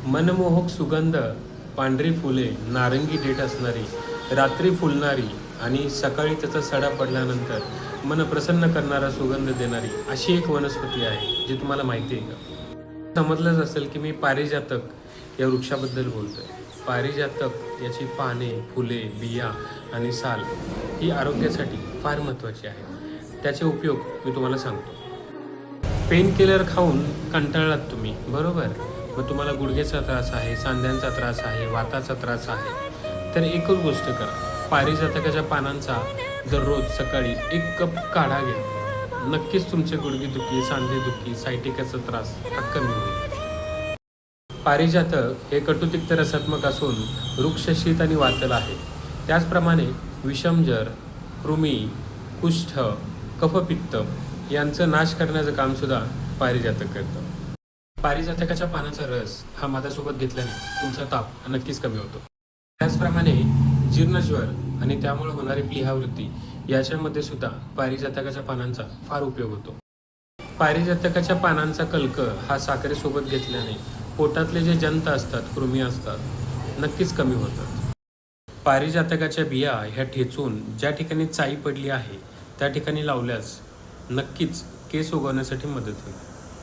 मनमोहक सुगंध, पांढरी फुले, नारंगी देठ असणारी, रात्री फुलणारी आणि सकाळी त्याचा सडा पडल्यानंतर मन प्रसन्न करणारा सुगंध देणारी अशी एक वनस्पती आहे जी तुम्हाला माहिती आहे का? समजलंच असेल की मी पारिजातक या वृक्षाबद्दल बोलतोय. पारिजातक याची पाने, फुले, बिया आणि साल ही आरोग्यासाठी फार महत्त्वाची आहे. त्याचे उपयोग मी तुम्हाला सांगतो. पेन किलर खाऊन कंटाळलात तुम्ही, बरोबर? मग तुम्हाला गुडघ्याचा त्रास आहे, सांध्यांचा त्रास आहे, वाताचा त्रास आहे, तर एकच गोष्ट करा. पारिजातकाच्या पानांचा दररोज सकाळी 1 कप काढा घ्या. नक्कीच तुमचे गुडघेदुखी, सांधेदुखी, सायटिकाचा त्रास हा कमी होईल. पारिजातक हे कटुतिक्त रसात्मक असून वृक्ष शीत आणि वातल आहे. त्याचप्रमाणे विषमजर, कृमी, कुष्ठ, कफपित्त यांचं नाश करण्याचं कामसुद्धा पारिजातक करतं. पारिजातकाच्या पानाचा रस हा माझ्यासोबत घेतल्याने तुमचा ताप नक्कीच कमी होतो. त्याचप्रमाणे जीर्णज्वर आणि त्यामुळे होणारी प्लीहावृत्ती याच्यामध्ये सुद्धा पारिजातकाच्या पानांचा फार उपयोग होतो. पारिजातकाच्या पानांचा कल्क हा साखरेसोबत घेतल्याने पोटातले जे जंत असतात, कृमी असतात, नक्कीच कमी होतात. पारिजातकाच्या बिया ह्या ठेचून ज्या ठिकाणी चाई पडली आहे त्या ठिकाणी लावल्यास नक्कीच केस उगवण्यासाठी मदत होईल.